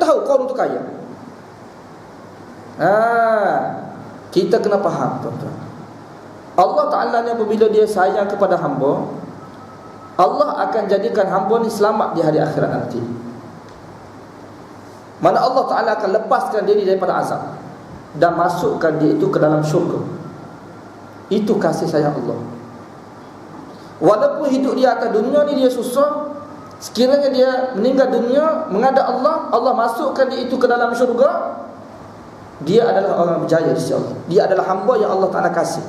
tahu Qarun tu kaya. Kita kena faham, tuan-tuan. Allah Ta'ala ni apabila dia sayang kepada hamba, Allah akan jadikan hamba ni selamat di hari akhirat nanti. Mana Allah Ta'ala akan lepaskan diri daripada azab dan masukkan dia itu ke dalam syurga. Itu kasih sayang Allah. Walaupun hidup dia atas dunia ni dia susah, sekiranya dia meninggal dunia menghadap Allah, Allah masukkan dia itu ke dalam syurga, dia adalah orang berjaya di sisi Allah. Dia adalah hamba yang Allah Ta'ala kasih.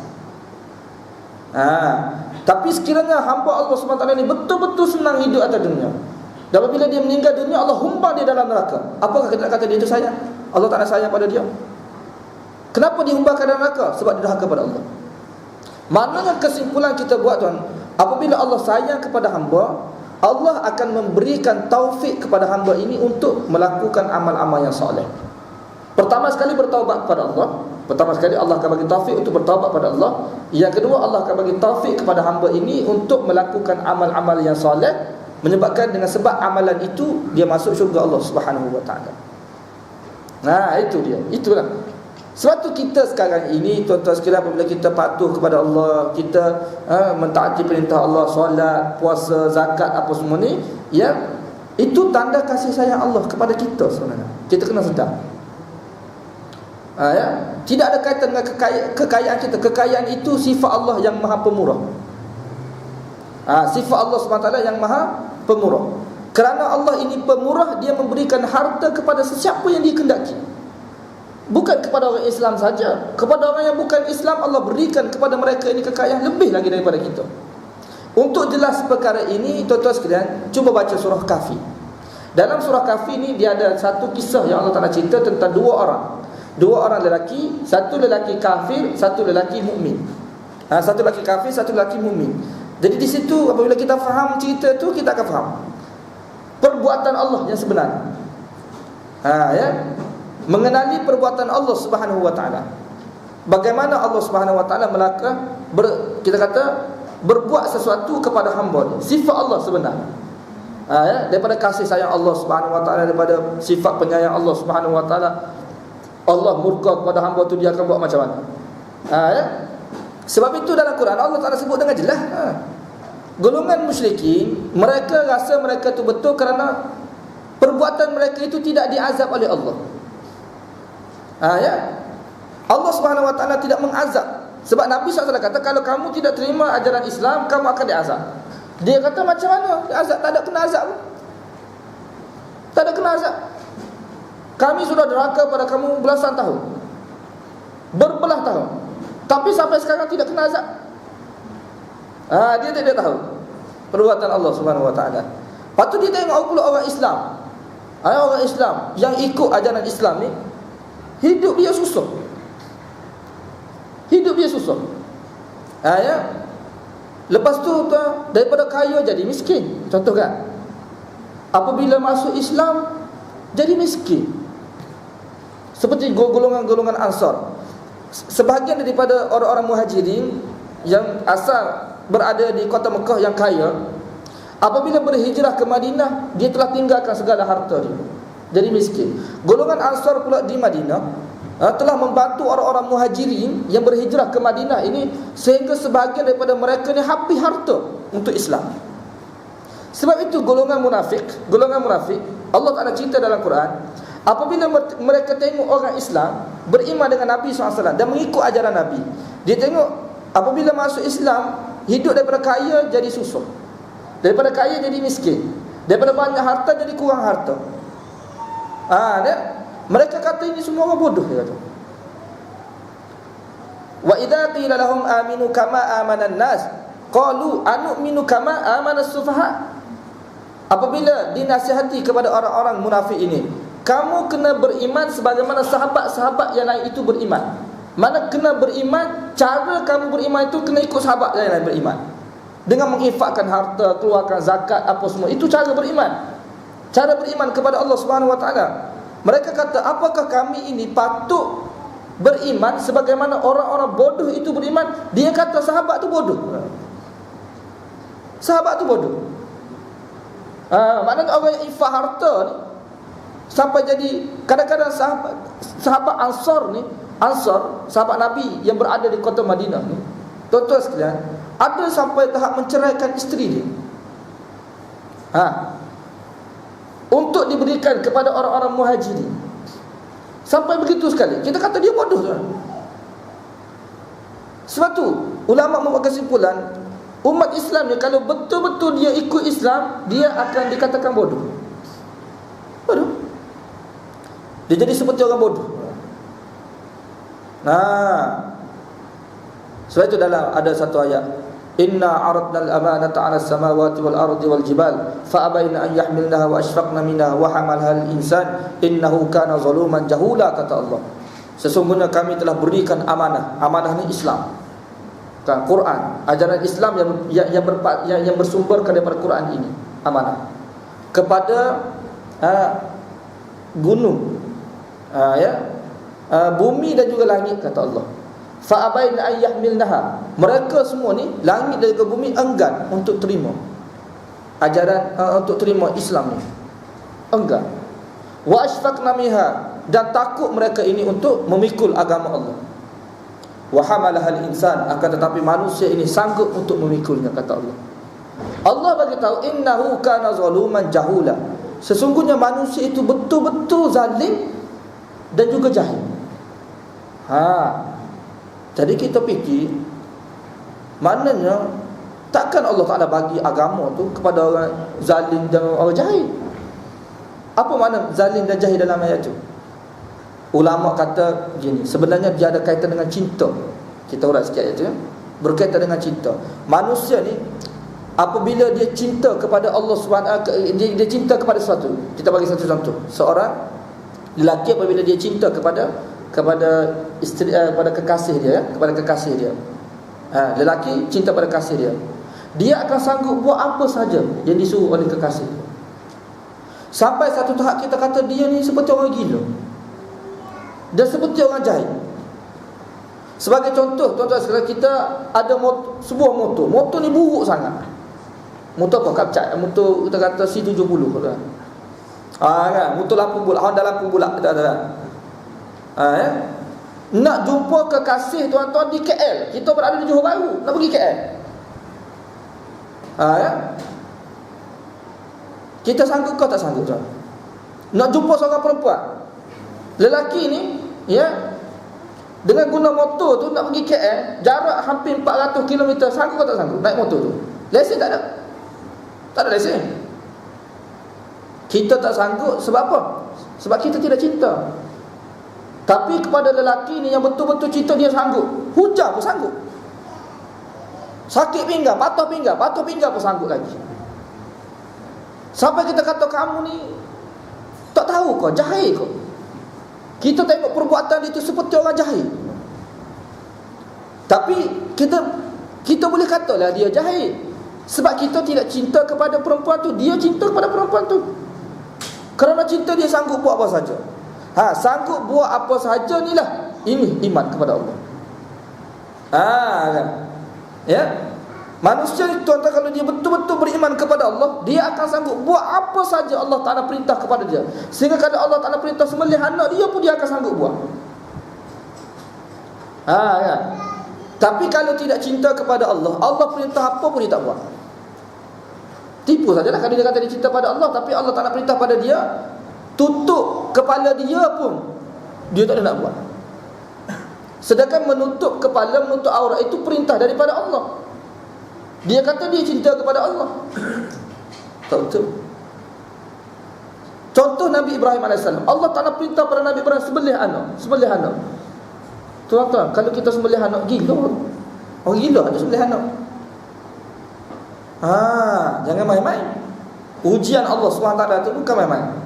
Tapi sekiranya hamba Allah SWT ni betul-betul senang hidup atas dunia, dan apabila dia meninggal dunia, Allah humbar dia dalam neraka, apakah kita nak kata dia itu sayang? Allah Ta'ala sayang pada dia? Kenapa dihumbarkan dalam neraka? Sebab dia durhaka kepada Allah. Maknanya kesimpulan kita buat, tuan, apabila Allah sayang kepada hamba, Allah akan memberikan taufik kepada hamba ini untuk melakukan amal-amal yang soleh. Pertama sekali bertaubat kepada Allah. Pertama sekali Allah akan bagi taufik untuk bertaubat kepada Allah. Yang kedua, Allah akan bagi taufik kepada hamba ini untuk melakukan amal-amal yang soleh, menyebabkan dengan sebab amalan itu dia masuk syurga Allah Subhanahu wa taala. Itu dia. Itulah. Sebab tu kita sekarang ini, tuan-tuan sekalian, apabila kita patuh kepada Allah, kita mentaati perintah Allah, solat, puasa, zakat, apa semua ni, ya, itu tanda kasih sayang Allah kepada kita sebenarnya. Kita kena sedar. Tidak ada kaitan dengan kekayaan kita. Kekayaan itu sifat Allah yang Maha Pemurah. Sifat Allah SWT yang Maha Pemurah. Kerana Allah ini pemurah, dia memberikan harta kepada sesiapa yang dia kehendaki. Bukan kepada orang Islam saja, kepada orang yang bukan Islam Allah berikan kepada mereka ini kekayaan lebih lagi daripada kita. Untuk jelas perkara ini, tuan-tuan sekalian, cuba baca surah Kahfi. Dalam surah Kahfi ni dia ada satu kisah yang Allah Ta'ala cerita tentang dua orang lelaki, satu lelaki kafir, satu lelaki mukmin. Satu lelaki kafir, satu lelaki mukmin. Jadi di situ apabila kita faham cerita tu, kita akan faham perbuatan Allah yang sebenar. Mengenali perbuatan Allah Subhanahu wa taala. Bagaimana Allah Subhanahu wa taala melakukan kita kata berbuat sesuatu kepada hamba ni. Sifat Allah sebenar. Daripada kasih sayang Allah Subhanahu wa taala, daripada sifat penyayang Allah Subhanahu wa taala. Allah murka kepada hamba tu, dia akan buat macam mana? Sebab itu dalam Quran Allah Ta'ala sebut dengan jelas. Golongan musyrikin, mereka rasa mereka tu betul kerana perbuatan mereka itu tidak diazab oleh Allah. Allah Subhanahu wa taala tidak mengazab. Sebab Nabi SAW kata, kalau kamu tidak terima ajaran Islam, kamu akan diazab. Dia kata, macam mana diazab? Tak ada kena azab pun. Tak ada kena azab. Kami sudah derhaka pada kamu belasan tahun, berbelah tahun, tapi sampai sekarang tidak kena azab. Dia tidak tahu perbuatan Allah Subhanahu wa taala. Patut dia tengok pula orang Islam. Orang Islam yang ikut ajaran Islam ni, hidup dia susah. Hidup dia susah. Lepas tu daripada kaya jadi miskin. Contoh kan, apabila masuk Islam jadi miskin. Seperti golongan-golongan Ansar. Sebahagian daripada orang-orang Muhajirin yang asal berada di kota Mekah yang kaya, apabila berhijrah ke Madinah, dia telah tinggalkan segala harta dia, jadi miskin. Golongan Ansar pula di Madinah telah membantu orang-orang Muhajirin yang berhijrah ke Madinah ini, sehingga sebahagian daripada mereka ni habis harta untuk Islam. Sebab itu golongan munafik, Allah Ta'ala cerita dalam Quran, apabila mereka tengok orang Islam beriman dengan Nabi SAW dan mengikut ajaran Nabi, dia tengok apabila masuk Islam, hidup daripada kaya jadi susah, daripada kaya jadi miskin, daripada banyak harta jadi kurang harta. Mereka kata ini semua orang bodoh, dia kata. Wa idza qila lahum aminu kama amanan nas qalu anu'minu kama amanas sufaha. Apabila dinasihati kepada orang-orang munafik ini, kamu kena beriman sebagaimana sahabat-sahabat yang lain itu beriman. Mana kena beriman, cara kamu beriman itu kena ikut sahabat yang lain beriman, dengan menginfakkan harta, keluarkan zakat, apa semua. Itu cara beriman. Cara beriman kepada Allah Subhanahu wa taala. Mereka kata, apakah kami ini patut beriman sebagaimana orang-orang bodoh itu beriman? Dia kata sahabat tu bodoh. Sahabat tu bodoh. Maknanya orang yang infak harta ni, Sampai jadi kadang-kadang sahabat Ansar, sahabat Nabi yang berada di kota Madinah ni, tuan-tuan sekalian, ada sampai tahap menceraikan isteri dia. Untuk diberikan kepada orang-orang Muhajirin. Sampai begitu sekali. Kita kata dia bodoh, tuan. Sebab tu ulama membuat kesimpulan, umat Islam ni kalau betul-betul dia ikut Islam, dia akan dikatakan bodoh. Bodoh. Dia jadi seperti orang bodoh. Sebab itu dalam ada satu ayat, inna aradna al-amanata 'ala as-samawati wal ardi wal jibal fa abayna an yahmilnaha wa ashfaqna minha wa hamalha al-insan innahu kana zaluman jahula, kata Allah. Sesungguhnya kami telah berikan amanah. Amanah ni Islam, kan, Quran, ajaran Islam yang bersumber daripada Quran ini, amanah kepada gunung, bumi dan juga langit, kata Allah. Fa abaina an yahmilnaha, mereka semua ni, langit dan juga bumi, enggan untuk terima ajaran, untuk terima Islam ni, enggan. Wa ashfaqna minha, dan takut mereka ini untuk memikul agama Allah. Wa hamalaha al-insan, akan tetapi manusia ini sanggup untuk memikulnya, kata Allah. Allah bagi tahu innahu kana zaluman jahula, sesungguhnya manusia itu betul-betul zalim dan juga jahil. Jadi kita fikir, maknanya takkan Allah Ta'ala bagi agama tu kepada orang zalim dan orang jahil. Apa makna zalim dan jahil dalam ayat tu? Ulama kata gini, sebenarnya dia ada kaitan dengan cinta. Kita urai sikit ayat tu, berkaitan dengan cinta. Manusia ni apabila dia cinta kepada Allah SWT, dia cinta kepada sesuatu. Kita bagi satu contoh. Seorang lelaki apabila dia cinta kepada isteri, pada kekasih dia, kepada kekasih dia. Lelaki cinta pada kekasih dia. Dia akan sanggup buat apa saja yang disuruh oleh kekasih. Sampai satu tahap kita kata dia ni seperti orang gila. Dia seperti orang jahil. Sebagai contoh, tuan-tuan sekalian, kita ada sebuah motor. Motor ni buruk sangat. Motor apa? Kapcat. Motor kita kata C70 kan. Kan? Motor lampu bulat, Honda lampu bulat. Nak jumpa kekasih tuan-tuan di KL. Kita berada di Johor Bahru, nak pergi KL. Kita sanggup kau tak sanggup, tuan? Nak jumpa seorang perempuan, lelaki ni, dengan guna motor tu nak pergi KL, jarak hampir 400 km, sanggup kau tak sanggup naik motor tu? Lesen tak ada. Tak ada lesen. Kita tak sanggup sebab apa? Sebab kita tidak cinta. Tapi kepada lelaki ni yang betul-betul cinta, dia sanggup. Hujan pun sanggup. Sakit pinggang, patah pinggang pun sanggup lagi. Sampai kita kata kamu ni tak tahu kau, jahil kau. Kita tengok perbuatan dia tu seperti orang jahil. Tapi kita boleh katalah dia jahil, sebab kita tidak cinta kepada perempuan tu. Dia cinta kepada perempuan tu. Kerana cinta dia sanggup buat apa saja. Sanggup buat apa saja ni lah. Ini iman kepada Allah. Kan? Manusia itu, tuan-tuan, kalau dia betul-betul beriman kepada Allah, dia akan sanggup buat apa saja Allah Ta'ala perintah kepada dia. Sehingga kalau Allah Ta'ala perintah sembelih anak dia pun dia akan sanggup buat. Kan? Tapi kalau tidak cinta kepada Allah, Allah perintah apa pun dia tak buat. Tipu sajalah kalau dia kata dia cinta pada Allah, tapi Allah Ta'ala perintah pada dia, tutup kepala dia pun dia tak ada nak buat. Sedangkan menutup kepala, menutup aurat itu perintah daripada Allah. Dia kata dia cinta kepada Allah, tak betul. Contoh Nabi Ibrahim AS, Allah Ta'ala perintah pada Nabi Ibrahim sembelih anak. Tuan-tuan, kalau kita sembelih anak, gila. Orang gila ada sembelih anak. Jangan main-main. Ujian Allah SWT itu bukan main-main.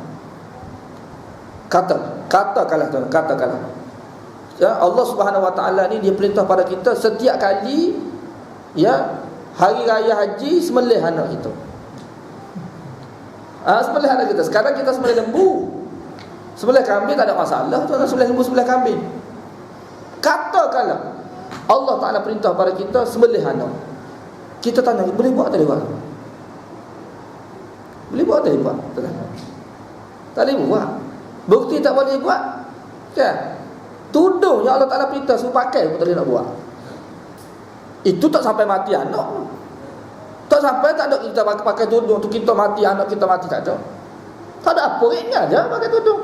Katakanlah tuan, katakanlah. Allah Subhanahu Wa Taala ni dia perintah pada kita setiap kali hari raya haji sembelih anak kita. Sembelih anak kita. Sekarang kita sembelih lembu. Sembelih kambing tak ada masalah, tuan, sembelih lembu, sembelih kambing. Katakanlah Allah Taala perintah pada kita sembelih anak. Kita tanya, boleh buat tak boleh buat? Boleh buat tak boleh buat? Tak boleh buat. Bukti tak boleh buat. Kan? Tuduh yang Allah Ta'ala perintah suruh pakai pun tak boleh nak buat. Itu tak sampai mati anak. Tak sampai tak ada kita pakai tudung untuk kita mati, anak kita mati, tak ada. Tak ada apa, ringan je pakai tudung.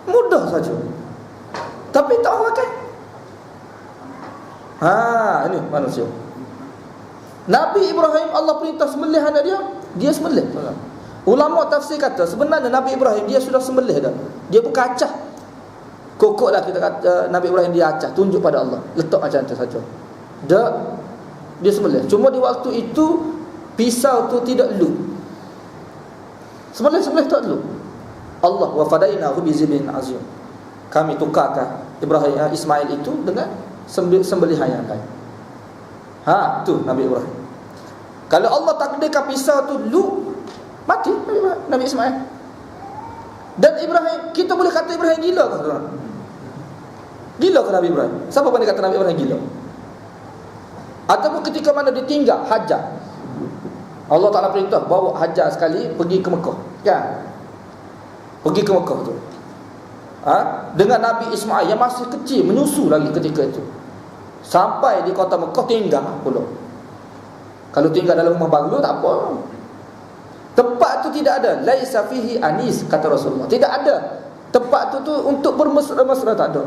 Mudah saja. Tapi tak orang pakai. Ini manusia. Nabi Ibrahim Allah perintah sembelih anak dia sembelih. Ulama tafsir kata sebenarnya Nabi Ibrahim dia sudah sembelih dah. Dia bukan acah. Kokok lah kita kata Nabi Ibrahim dia acah, tunjuk pada Allah. Letak macam tu saja. Dia sembelih. Cuma di waktu itu pisau tu tidak lu. Sembelih tak lu. Allah wa fadainahu bi zibin azim. Kami tukarkan Ibrahim Ismail itu dengan sembelihan yang lain. Tu Nabi Ibrahim. Kalau Allah takdirkan pisau tu lu, mati Nabi Ismail. Dan Ibrahim, kita boleh kata Ibrahim gila ke tuan? Gila ke Nabi Ibrahim? Siapa boleh kata Nabi Ibrahim gila? Ataupun ketika mana ditinggal Hajar, Allah Ta'ala perintah bawa Hajar sekali pergi ke Mekah, kan? Pergi ke Mekah tu, dengan Nabi Ismail yang masih kecil, menyusu lagi ketika itu. Sampai di kota Mekah tinggal pula. Kalau tinggal dalam rumah banglo tak apa. Tempat tu tidak ada laisa fihi anis, kata Rasulullah. Tidak ada. Tempat tu untuk bermesra-mesra, tak ada.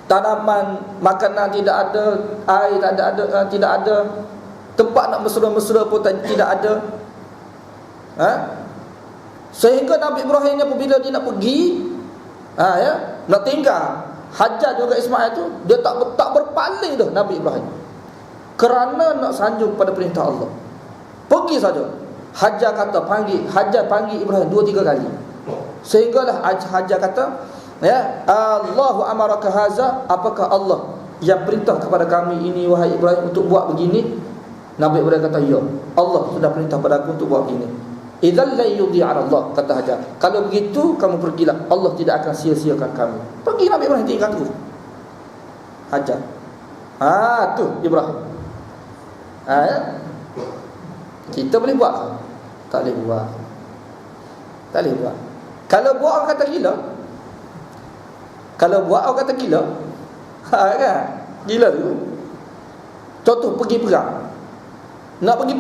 Tanaman, makanan tidak ada, air tidak ada. Tempat nak mesra-mesra pun tidak ada. Sehingga Nabi Ibrahim apabila dia nak pergi, nak tinggal Hajar juga Ismail tu, dia tak berpaling dah Nabi Ibrahim. Kerana nak sanjung pada perintah Allah. Pergi saja. Hajar panggil Ibrahim 2-3 kali. Sehinggalah Hajar kata, Allahu amaraka haza, apakah Allah yang perintah kepada kami ini wahai Ibrahim untuk buat begini? Nabi Ibrahim kata, ya, Allah sudah perintah pada aku untuk buat begini. Idzal la yudhi'ala Allah, kata Hajar. Kalau begitu kamu pergilah, Allah tidak akan sia-siakan kamu. Pergi Nabi Ibrahim tinggal tu. Hajar. Tu Ibrahim. Kita boleh buat ke? Tak boleh buat. Tak boleh buat. Kalau buat orang kata gila. Kalau buat orang kata gila. Kan? Gila tu. Contoh pergi perang. Nak pergi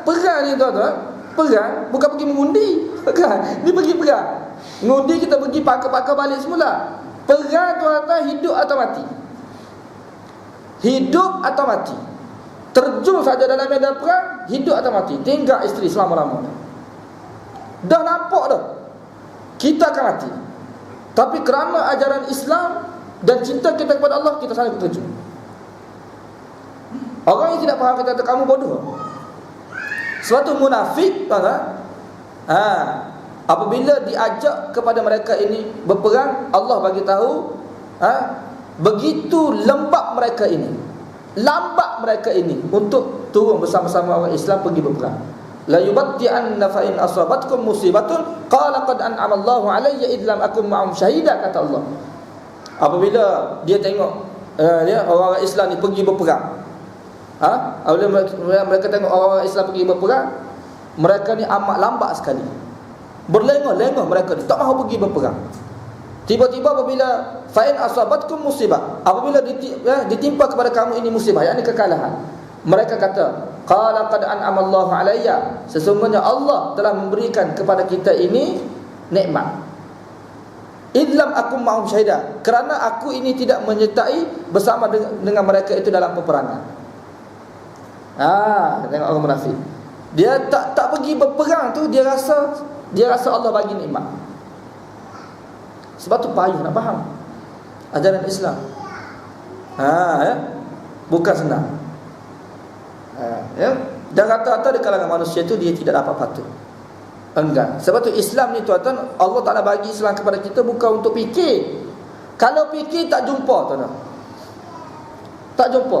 perang ni tuan-tuan. Perang bukan pergi mengundi. Kan? Ni pergi perang. Mengundi kita pergi pakar-pakar balik semula. Perang tuan-tuan, hidup atau mati. Hidup atau mati. Terjun saja dalam medan perang, hidup atau mati. Tinggal isteri selama-lamanya. Dah nampak dah kita akan mati. Tapi kerana ajaran Islam dan cinta kita kepada Allah, kita sanggup terjun. Orang yang tidak faham kata kamu bodoh. Suatu munafik, apabila diajak kepada mereka ini berperang, Allah bagi tahu, begitu lambat mereka ini untuk turun bersama-sama orang Islam pergi berperang. La yubti'anna fa in asabatkum musibatun qala qad an'ama Allahu alayya id lam akun ma'hum syahida, kata Allah. Apabila dia tengok orang Islam ni pergi berperang, apabila mereka tengok orang Islam pergi berperang, mereka ni amat lambat sekali. Berlengah-lengah mereka ni, tak mahu pergi berperang. Tiba-tiba apabila fa in asabatkum musibah, apabila ditimpa kepada kamu ini musibah, yakni kekalahan, mereka kata, qala qad an'ama Allahu alayya, sesungguhnya Allah telah memberikan kepada kita ini nikmat. Idlam akum ma'hum syahida, kerana aku ini tidak menyertai bersama dengan mereka itu dalam peperangan. Tengok orang munafik. Dia tak pergi berperang tu, dia rasa Allah bagi nikmat. Sebab tu payah nak faham ajaran Islam. Bukan senang. Dan rata-rata di kalangan manusia tu dia tidak dapat patuh. Enggak. Sebab tu Islam ni tuan-tuan, Allah Ta'ala bagi Islam kepada kita bukan untuk fikir. Kalau fikir tak jumpa tuan-tuan. Tak jumpa.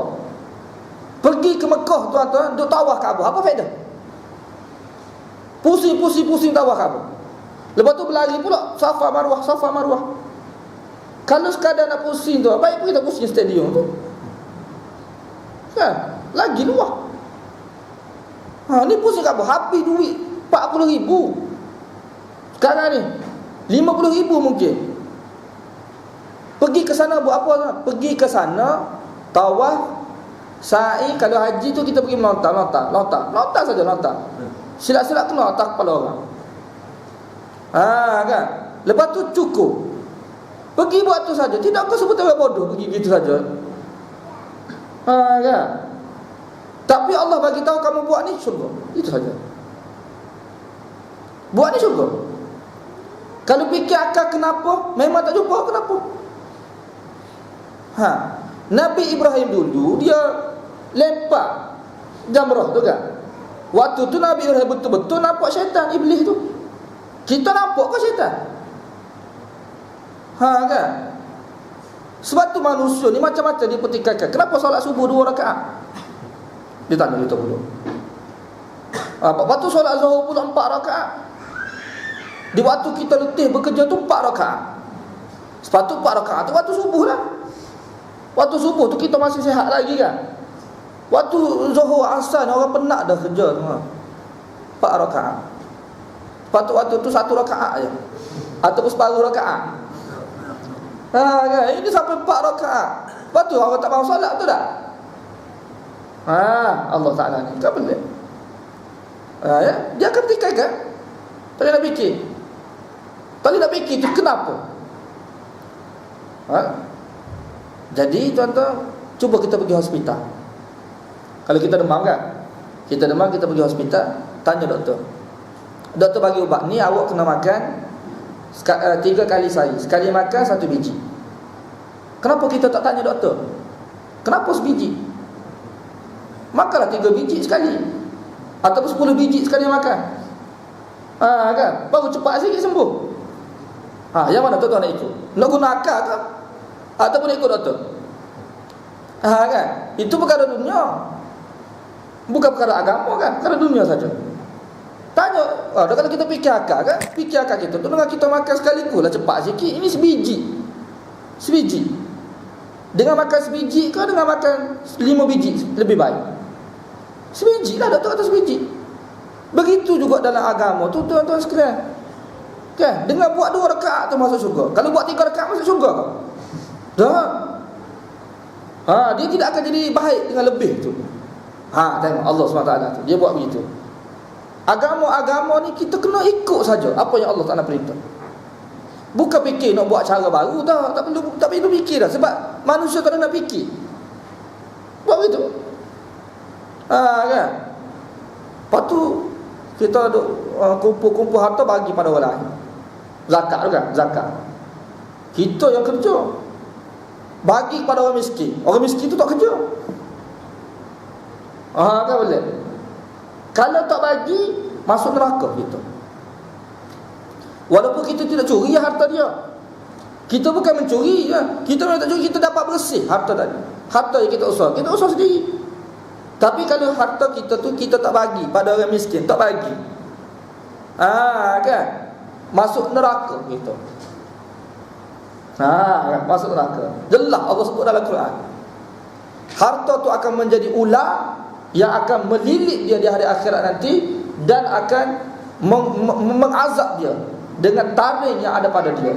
Pergi ke Mekah tuan-tuan, duk tawaf Kaabah, apa faedah? Pusing tawaf Kaabah. Lepas tu berlari pula Safa Marwah. Kalau sekadar nak pusing tu, baik pun kita pusing stadium tu. Kan? Lagi luar. Ni pusing Kaabah, habis duit 40,000 sekarang ni. 50,000 mungkin. Pergi ke sana buat apa? Pergi ke sana tawaf, sa'i. Kalau haji tu kita pergi melontar saja, lontar. Silap-silap kena atas kepala orang. Kan? Lepas tu cukup. Pergi buat tu saja. Tidak kau sebut orang bodoh pergi gitu saja. Kan? Tapi Allah bagi tahu kamu buat ni syurga. Itu saja. Buat ni syurga. Kalau fikir akal kenapa? Memang tak jumpa kenapa? Nabi Ibrahim dulu dia lempar jamrah tu kan. Waktu tu Nabi Ibrahim betul-betul nampak syaitan, iblis tu. Kita nampak ke syaitan? Kan? Sebab tu manusia ni macam-macam dia pertikaikan. Kenapa solat subuh 2 rakaat? Dia tanya kita dulu. Lepas tu solat zuhur pula 4 rakaat. Di waktu kita letih bekerja tu 4 rakaat. Sebab tu 4 rakaat tu waktu subuh lah. Waktu subuh tu kita masih sihat lagi kan. Waktu zuhur asar orang penat dah kerja tu. 4 rakaat. Lepas tu waktu tu 1 rakaat je. Ataupun separuh rakaat. Kan? Ini sampai 4 rakaat. Lepas tu orang tak mahu solat tu tak? Allah Ta'ala ni tak boleh. Ya? Dia akan tikaikan. Tak boleh nak fikir. Tak boleh nak fikir tu kenapa? Jadi tuan-tuan, cuba kita pergi hospital. Kalau kita demam kan, kita pergi hospital, tanya doktor. Doktor bagi ubat, ni awak kena makan 3 kali sehari. Sekali makan 1 biji. Kenapa kita tak tanya doktor? Kenapa sebiji? Makanlah 3 biji sekali, ataupun 10 biji sekali makan. Kan? Baru cepat sikit sembuh. Yang mana tuan-tuan nak ikut? Nak guna akal ke? Ataupun ikut doktor? Kan? Itu perkara dunia. Bukan perkara agama kan? Perkara dunia saja. Tanya, kalau kita fikir akal kan? Fikir akal kita tu dengan kita makan sekaligus lah cepat sikit. Ini sebiji. Dengan makan sebiji ke dengan makan 5 biji lebih baik? Sebiji lah, doktor kata sebiji. Begitu juga dalam agama tu tuan-tuan sekalian. Kan? Dengan buat 2 rakaat tu masuk syurga. Kalau buat 3 rakaat masuk syurga ke? Dah. Dia tidak akan jadi baik dengan lebih tu. Tengok Allah SWT tu, dia buat begitu. Agama-agama ni kita kena ikut saja apa yang Allah Ta'ala perintah. Bukan fikir nak buat cara baru dah. Tak perlu fikir dah. Sebab manusia tak nak fikir. Buat begitu. Kan? Lepas tu kita kumpul-kumpul harta bagi pada orang lain. Zakat tu kan? Zakat. Kita yang kerja bagi kepada orang miskin. Orang miskin tu tak kerja. Kan boleh. Kalau tak bagi, masuk neraka kita. Walaupun kita tidak curi harta dia. Kita bukan mencuri ya. Kita memang tak curi, kita dapat bersih harta tadi. Harta yang kita usaha sendiri. Tapi kalau harta kita tu kita tak bagi pada orang miskin, tak bagi. Kan? Masuk neraka kita. Masuk neraka. Jelas Allah sebut dalam Quran. Harta tu akan menjadi ular yang akan melilit dia di hari akhirat nanti dan akan mengazab dia dengan taring yang ada pada dia.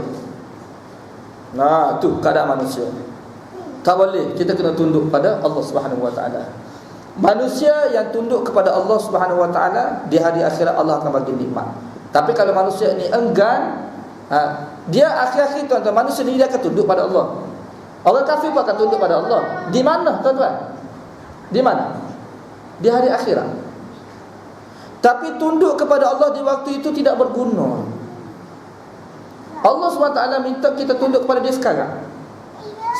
Tu keadaan manusia. Tak boleh, kita kena tunduk pada Allah Subhanahu Wa Taala. Manusia yang tunduk kepada Allah Subhanahu Wa Taala di hari akhirat Allah akan bagi nikmat. Tapi kalau manusia ni enggan, dia akhir-akhir tuan-tuan, manusia ni dia akan tunduk pada Allah. Orang kafir pun akan tunduk pada Allah. Di mana tuan-tuan? Di mana? Di hari akhirat. Tapi tunduk kepada Allah di waktu itu tidak berguna. Allah SWT minta kita tunduk kepada dia sekarang,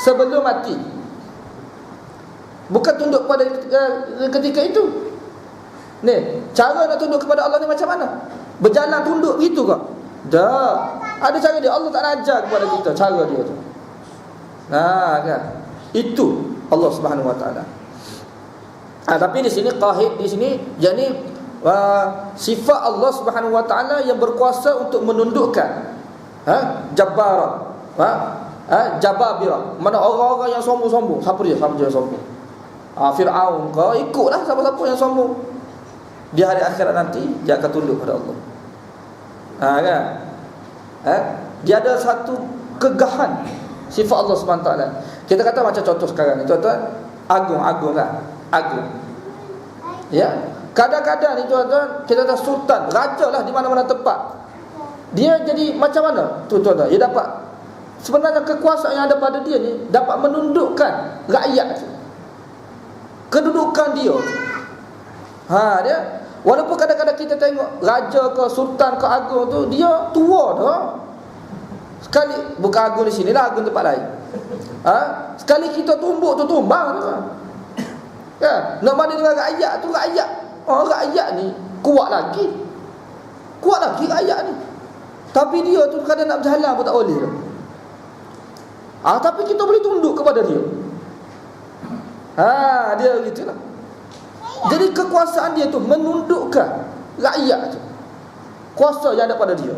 sebelum mati. Bukan tunduk pada ketika itu. Ni, cara nak tunduk kepada Allah ni macam mana? Berjalan tunduk gitu ke? Dah. Ada cara dia. Allah tak ajar kepada kita cara dia tu. Kan? Itu Allah Subhanahu Wa Taala. Tapi di sini qahid di sini yakni sifat Allah Subhanahu Wa Taala yang berkuasa untuk menundukkan Jabbara, Jababira. Mana orang-orang yang sombong-sombong. Siapa dia yang sombong? Fir'aun kau ikutlah siapa-siapa yang sombong. Di hari akhirat nanti dia akan tunduk pada Allah. Kan? Dia ada satu kegahan sifat Allah SWT. Kita kata macam contoh sekarang ni tuan-tuan, agung kan, agung. Ya, kadang-kadang ni tuan-tuan, kita kata sultan, raja lah di mana-mana tempat. Dia jadi macam mana tu tuan-tuan? Dia dapat, sebenarnya kekuasaan yang ada pada dia ni dapat menundukkan rakyat, kedudukan dia. Dia walaupun kadang-kadang kita tengok raja ke sultan ke agung tu, dia tua dah. Sekali bukan agung di sini lah, agung tempat lain. Sekali kita tumbuk tu tumbang tu. Nak mana dengan rakyat tu, rakyat ni kuat lagi rakyat ni. Tapi dia tu kadang nak berjalan pun tak boleh. Tapi kita boleh tunduk kepada dia. Dia begitulah. Jadi kekuasaan dia tu menundukkan rakyat tu. Kuasa yang ada pada dia.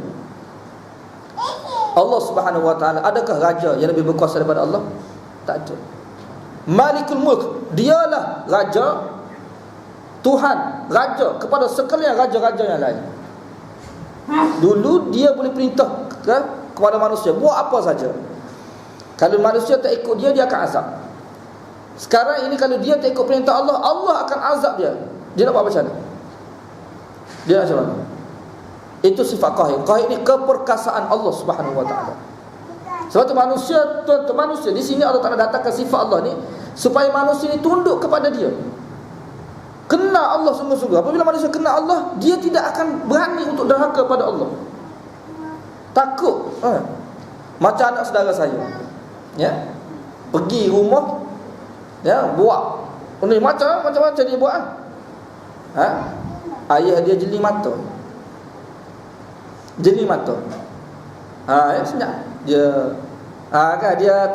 Allah Subhanahu Wa Taala, adakah raja yang lebih berkuasa daripada Allah? Tak ada. Malikul Mulk, dialah raja, Tuhan, raja kepada sekalian raja-raja yang lain. Dulu dia boleh perintah kepada manusia buat apa saja. Kalau manusia tak ikut dia, dia akan azab. Sekarang ini kalau dia tak ikut perintah Allah, Allah akan azab dia. Dia nak buat macam mana? Dia nak macam mana? Itu sifat qahir. Qahir ni keperkasaan Allah Subhanahu Wa Taala. Sebab tu manusia di sini Allah Taala datangkan sifat Allah ni supaya manusia ni tunduk kepada dia. Kenal Allah sungguh-sungguh. Apabila manusia kenal Allah, dia tidak akan berani untuk derhaka pada Allah. Takut. Macam anak saudara saya, pergi rumah, buat ini macam-macam dia buat. Ayah dia jeli mata. Senyap. Dia kan dia